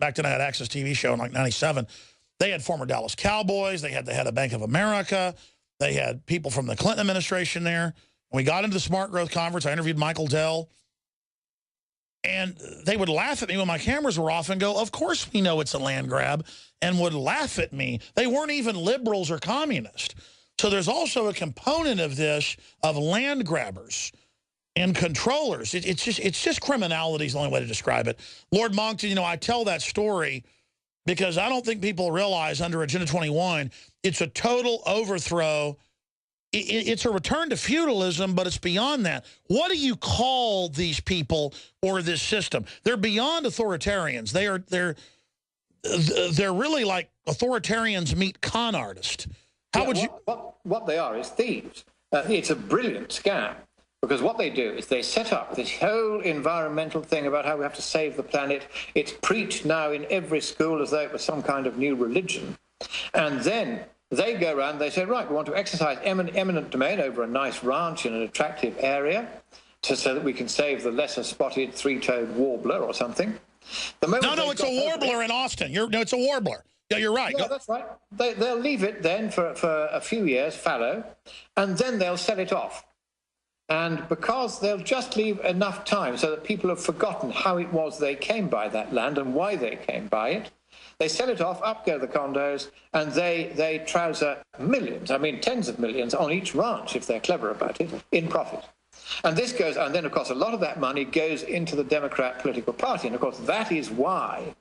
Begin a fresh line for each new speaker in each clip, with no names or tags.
back then I had Access TV show in like 97. They had former Dallas Cowboys. They had the head of Bank of America. They had people from the Clinton administration there. When we got into the Smart Growth Conference, I interviewed Michael Dell. And they would laugh at me when my cameras were off and go, of course we know it's a land grab, and would laugh at me. They weren't even liberals or communists. So there's also a component of this of land grabbers and controllers. It's just criminality is the only way to describe it. Lord Monkton, you know, I tell that story because I don't think people realize under Agenda 21, it's a total overthrow. It's a return to feudalism, but it's beyond that. What do you call these people or this system? They're beyond authoritarians. They're really like authoritarians meet con artists. How would you?
What they are is thieves. It's a brilliant scam because what they do is they set up this whole environmental thing about how we have to save the planet. It's preached now in every school as though it was some kind of new religion, and then they go around, they say, right, we want to exercise eminent domain over a nice ranch in an attractive area so that we can save the lesser spotted three-toed warbler or something. No,
it's a warbler in Austin. No, it's a warbler. Yeah, you're right.
Yeah, that's right. They'll leave it then for a few years, fallow, and then they'll sell it off. And because they'll just leave enough time so that people have forgotten how it was they came by that land and why they came by it, they sell it off, up go the condos, and they trouser millions, I mean tens of millions, on each ranch, if they're clever about it, in profit. And this goes, and then, of course, a lot of that money goes into the Democrat political party. And, of course, that is why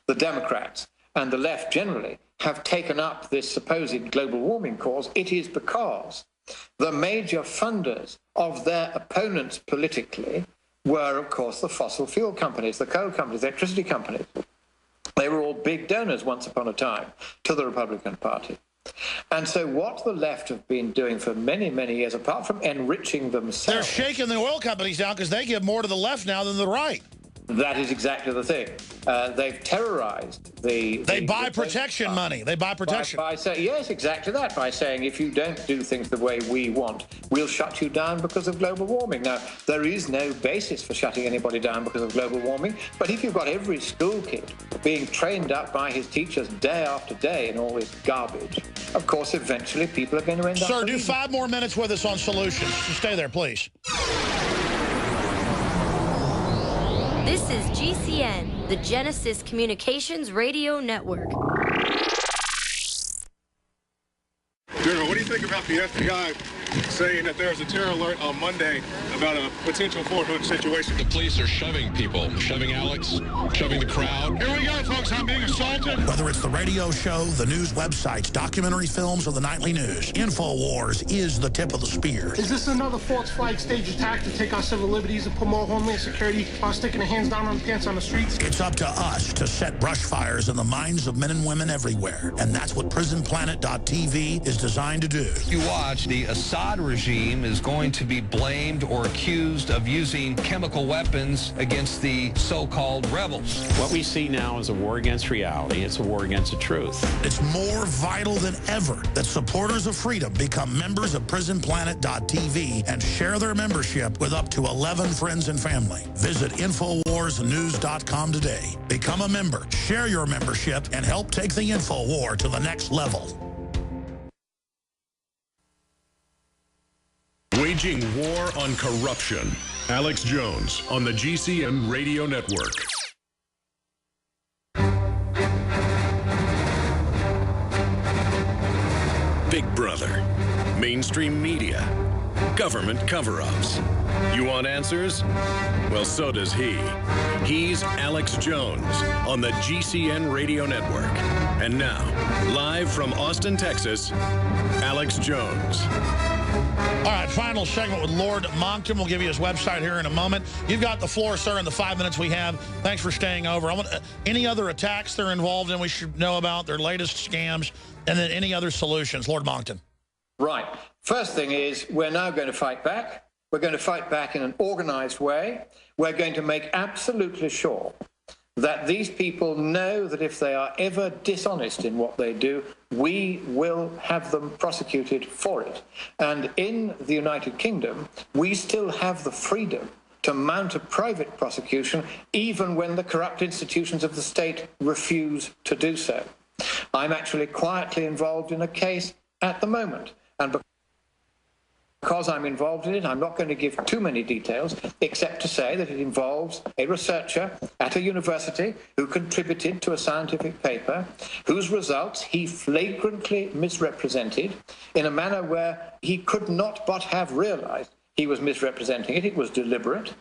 the Democrats and the left generally have taken up this supposed global warming cause. It is because the major funders of their opponents politically were, of course, the fossil fuel companies, the coal companies, the electricity companies. They were all big donors once upon a time to the Republican Party. And so what the left have been doing for many, many years, apart from enriching themselves...
They're shaking the oil companies down because they give more to the left now than the right.
That is exactly the thing. They've terrorized the...
They buy protection money. They buy protection.
By saying, yes, exactly that. By saying, if you don't do things the way we want, we'll shut you down because of global warming. Now, there is no basis for shutting anybody down because of global warming. But if you've got every school kid being trained up by his teachers day after day in all this garbage, of course, eventually people are going to end up...
Sir, do 5 more minutes with us on solutions. Just stay there, please.
This is GCN, the Genesis Communications Radio Network.
General, what do you think about the FBI saying that there was a terror alert on Monday about a potential Fort Hood situation?
The police are shoving people, shoving Alex, shoving the crowd.
Here we go, folks. I'm being assaulted.
Whether it's the radio show, the news websites, documentary films, or the nightly news, InfoWars is the tip of the spear.
Is this another false flag stage attack to take our civil liberties and put more homeland security while sticking the hands down on the pants on the streets?
It's up to us to set brush fires in the minds of men and women everywhere. And that's what PrisonPlanet.tv is designed to do.
You watch, the Assad regime is going to be blamed or accused of using chemical weapons against the so-called rebels.
What we see now is a war against reality. It's a war against the truth.
It's more vital than ever that supporters of freedom become members of PrisonPlanet.tv and share their membership with up to 11 friends and family. Visit InfoWarsNews.com today. Become a member, share your membership, and help take the InfoWar to the next level.
Waging war on corruption. Alex Jones on the GCN Radio Network. Big Brother, mainstream media, government cover-ups. You want answers? Well, so does he. He's Alex Jones on the GCN Radio Network. And now, live from Austin, Texas, Alex Jones.
All right, final segment with Lord Monkton. We'll give you his website here in a moment. You've got the floor, sir, in the 5 minutes we have. Thanks for staying over. I want any other attacks they're involved in we should know about, their latest scams, and then any other solutions. Lord Monkton.
Right. First thing is we're now going to fight back. We're going to fight back in an organized way. We're going to make absolutely sure that these people know that if they are ever dishonest in what they do, we will have them prosecuted for it. And in the United Kingdom, we still have the freedom to mount a private prosecution even when the corrupt institutions of the state refuse to do so. I'm actually quietly involved in a case at the moment, and because I'm involved in it, I'm not going to give too many details, except to say that it involves a researcher at a university who contributed to a scientific paper whose results he flagrantly misrepresented in a manner where he could not but have realized he was misrepresenting it. It was deliberate.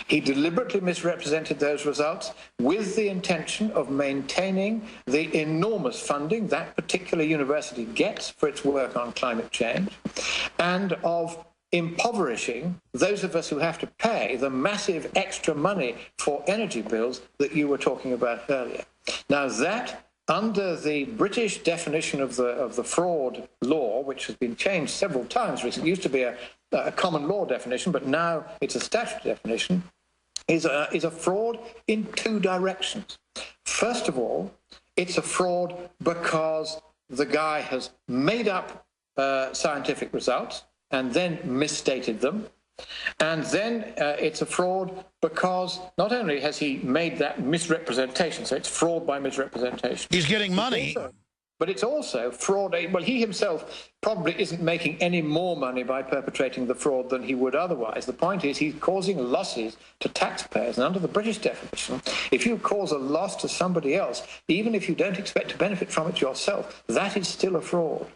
He deliberately misrepresented those results with the intention of maintaining the enormous funding that particular university gets for its work on climate change, and of impoverishing those of us who have to pay the massive extra money for energy bills that you were talking about earlier. Now that, under the British definition of the fraud law, which has been changed several times recently, it used to be a common law definition, but now it's a statutory definition, is a fraud in two directions. First of all, it's a fraud because the guy has made up scientific results and then misstated them. And then it's a fraud because not only has he made that misrepresentation, so it's fraud by misrepresentation.
He's getting money.
But it's also fraud. Well, he himself probably isn't making any more money by perpetrating the fraud than he would otherwise. The point is he's causing losses to taxpayers. And under the British definition, if you cause a loss to somebody else, even if you don't expect to benefit from it yourself, that is still a fraud.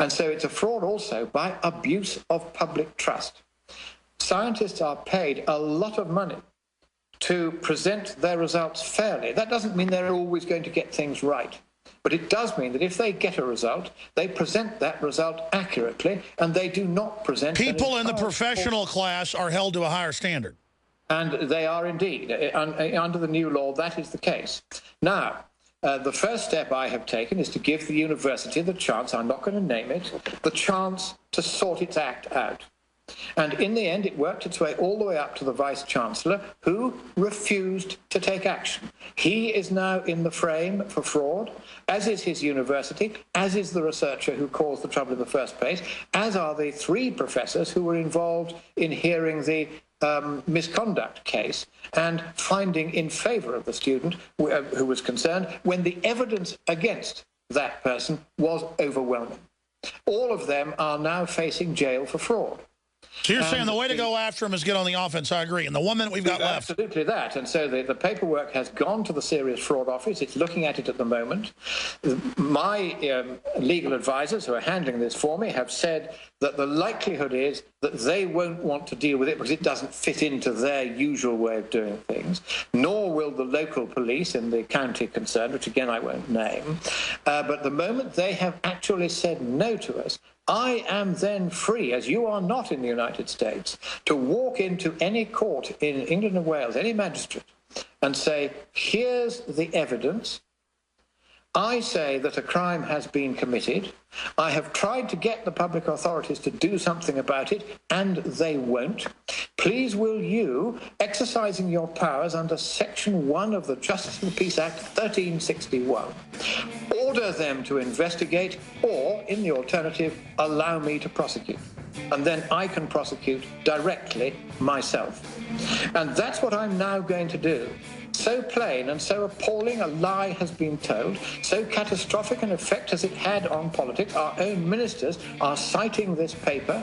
And so it's a fraud also by abuse of public trust. Scientists are paid a lot of money to present their results fairly. That doesn't mean they're always going to get things right. But it does mean that if they get a result, they present that result accurately, and they do not present...
People in the professional class are held to a higher standard.
And they are indeed. Under the new law, that is the case. Now, the first step I have taken is to give the university the chance, I'm not going to name it, the chance to sort its act out. And in the end, it worked its way all the way up to the Vice-Chancellor, who refused to take action. He is now in the frame for fraud, as is his university, as is the researcher who caused the trouble in the first place, as are the 3 professors who were involved in hearing the misconduct case and finding in favor of the student who was concerned when the evidence against that person was overwhelming. All of them are now facing jail for fraud.
So you're saying the way to go after him is get on the offense. I agree. And the 1 minute we've got left.
Absolutely that. And so the paperwork has gone to the Serious Fraud Office. It's looking at it at the moment. My legal advisors who are handling this for me have said that the likelihood is that they won't want to deal with it because it doesn't fit into their usual way of doing things, nor will the local police in the county concerned, which again I won't name. But the moment they have actually said no to us, I am then free, as you are not in the United States, to walk into any court in England and Wales, any magistrate, and say, here's the evidence. I say that a crime has been committed. I have tried to get the public authorities to do something about it, and they won't. Please will you, exercising your powers under Section 1 of the Justice and the Peace Act 1361, order them to investigate, or, in the alternative, allow me to prosecute. And then I can prosecute directly myself. And that's what I'm now going to do. So plain and so appalling a lie has been told, so catastrophic an effect as it had on politics. Our own ministers are citing this paper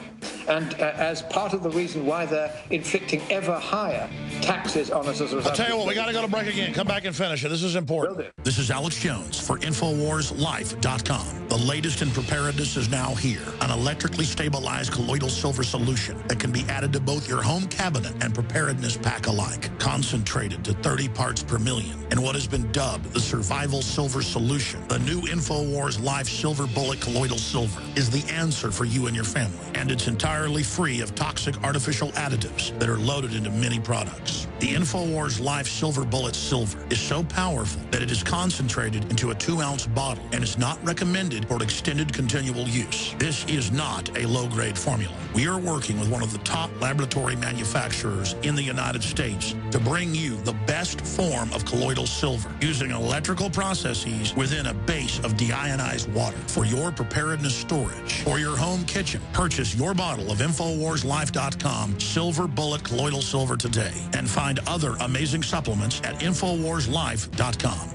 and as part of the reason why they're inflicting ever higher taxes on us as a result.
I'll tell you what, we got to go to break again. Come back and finish it. This is important. This is Alex Jones for InfoWarsLife.com. The latest in preparedness is now here. An electrically stabilized colloidal silver solution that can be added to both your home cabinet and preparedness pack alike. Concentrated to 30 parts per million in what has been dubbed the survival silver solution. The new InfoWars Life Silver Bullet Colloidal Silver is the answer for you and your family. And it's entirely free of toxic artificial additives that are loaded into many products. The InfoWars Life Silver Bullet Silver is so powerful that it is concentrated into a 2-ounce bottle and is not recommended formulated for extended continual use. This is not a low-grade formula. We are working with one of the top laboratory manufacturers in the United States to bring you the best form of colloidal silver using electrical processes within a base of deionized water for your preparedness storage or your home kitchen. Purchase your bottle of InfoWarsLife.com Silver Bullet Colloidal Silver today and find other amazing supplements at InfoWarsLife.com.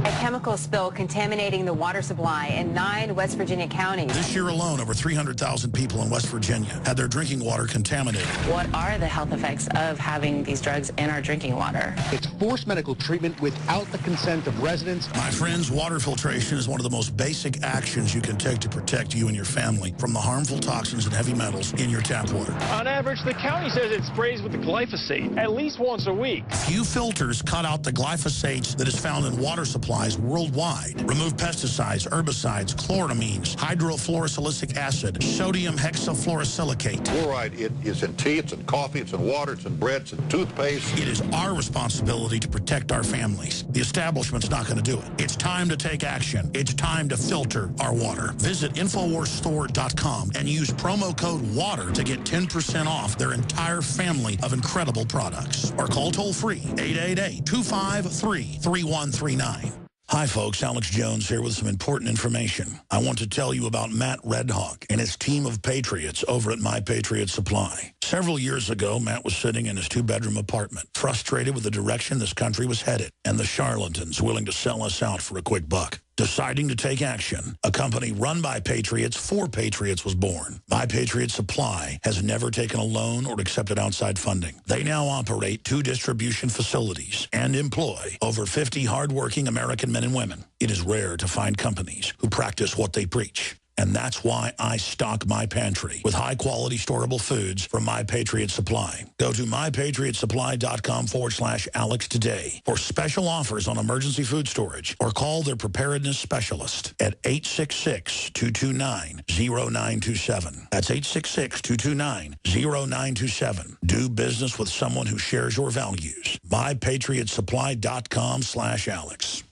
A chemical spill contaminating the water supply in 9 West Virginia counties.
This year alone, over 300,000 people in West Virginia had their drinking water contaminated.
What are the health effects of having these drugs in our drinking water?
It's forced medical treatment without the consent of residents.
My friends, water filtration is one of the most basic actions you can take to protect you and your family from the harmful toxins and heavy metals in your tap water.
On average, the county says it sprays with the glyphosate at least once a week.
Few filters cut out the glyphosates that is found in water supplies worldwide. Remove pesticides, herbicides, chloramines, hydrofluorosilicic acid, sodium hexafluorosilicate.
Fluoride, it is in tea, it's in coffee, it's in water, it's in bread, it's in toothpaste.
It is our responsibility to protect our families. The establishment's not going to do it. It's time to take action. It's time to filter our water. Visit InfoWarsStore.com and use promo code WATER to get 10% off their entire family of incredible products. Or call toll-free 888-253-3139. Hi, folks. Alex Jones here with some important information. I want to tell you about Matt Redhawk and his team of patriots over at My Patriot Supply. Several years ago, Matt was sitting in his 2-bedroom apartment, frustrated with the direction this country was headed and the charlatans willing to sell us out for a quick buck. Deciding to take action, a company run by patriots for patriots was born. My Patriot Supply has never taken a loan or accepted outside funding. They now operate 2 distribution facilities and employ over 50 hardworking American men and women. It is rare to find companies who practice what they preach. And that's why I stock my pantry with high-quality storable foods from My Patriot Supply. Go to mypatriotsupply.com/Alex today for special offers on emergency food storage or call their preparedness specialist at 866-229-0927. That's 866-229-0927. Do business with someone who shares your values. mypatriotsupply.com/Alex.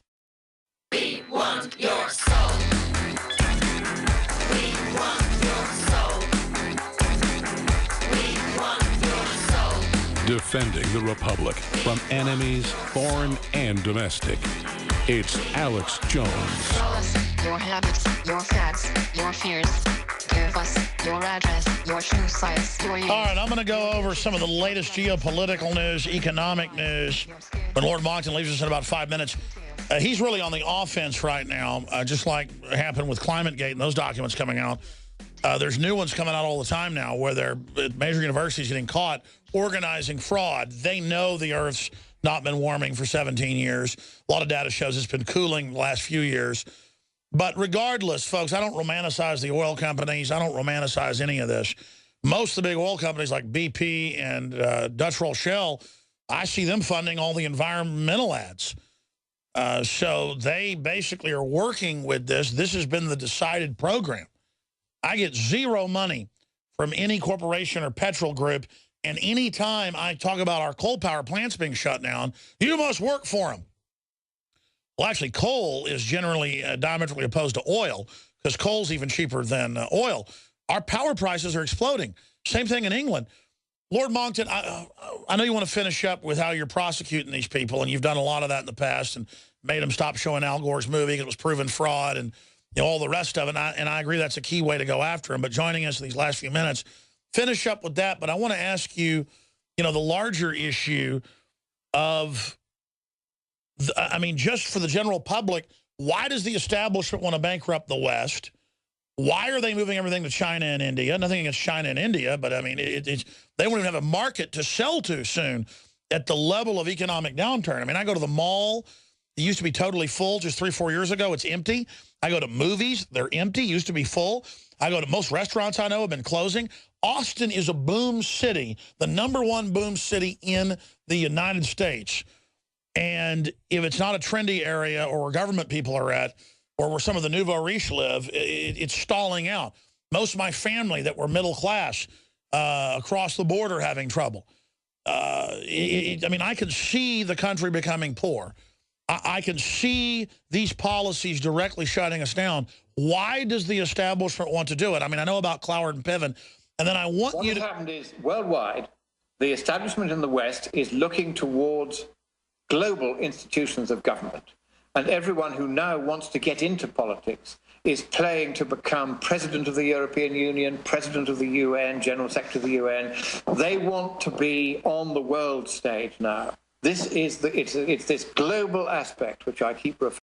We want your soul.
Defending the Republic from enemies, foreign and domestic. It's Alex Jones.
Tell us your habits, your facts, your fears. Give us your address, your shoe size, your years.
All right, I'm going to go over some of the latest geopolitical news, economic news. When Lord Monkton leaves us in about 5 minutes, he's really on the offense right now, just like happened with ClimateGate and those documents coming out. There's new ones coming out all the time now where major universities getting caught organizing fraud. They know the Earth's not been warming for 17 years. A lot of data shows it's been cooling the last few years. But regardless, folks, I don't romanticize the oil companies. I don't romanticize any of this. Most of the big oil companies like BP and Dutch Roll Shell, I see them funding all the environmental ads. So they basically are working with this. This has been the decided program. I get zero money from any corporation or petrol group, and any time I talk about our coal power plants being shut down, you must work for them. Well, actually, coal is generally diametrically opposed to oil because coal's even cheaper than oil. Our power prices are exploding. Same thing in England. Lord Monkton, I know you want to finish up with how you're prosecuting these people, and you've done a lot of that in the past and made them stop showing Al Gore's movie. It was proven fraud and all the rest of it, and I agree that's a key way to go after him. But joining us in these last few minutes, finish up with that. But I want to ask you, the larger issue of, just for the general public, why does the establishment want to bankrupt the West? Why are they moving everything to China and India? Nothing against China and India, but, they won't even have a market to sell to soon at the level of economic downturn. I go to the mall. It used to be totally full just 3-4 years ago. It's empty. I go to movies. They're empty. Used to be full. I go to most restaurants I know have been closing. Austin is a boom city, the #1 boom city in the United States. And if it's not a trendy area or where government people are at or where some of the nouveau riche live, it's stalling out. Most of my family that were middle class across the border having trouble. I can see the country becoming poor. I can see these policies directly shutting us down. Why does the establishment want to do it? I mean, I know about Cloward and Piven, and then I want
what
you to...
What has happened is, worldwide, the establishment in the West is looking towards global institutions of government. And everyone who now wants to get into politics is playing to become president of the European Union, president of the UN, general secretary of the UN. They want to be on the world stage now. This is it's this global aspect which I keep referring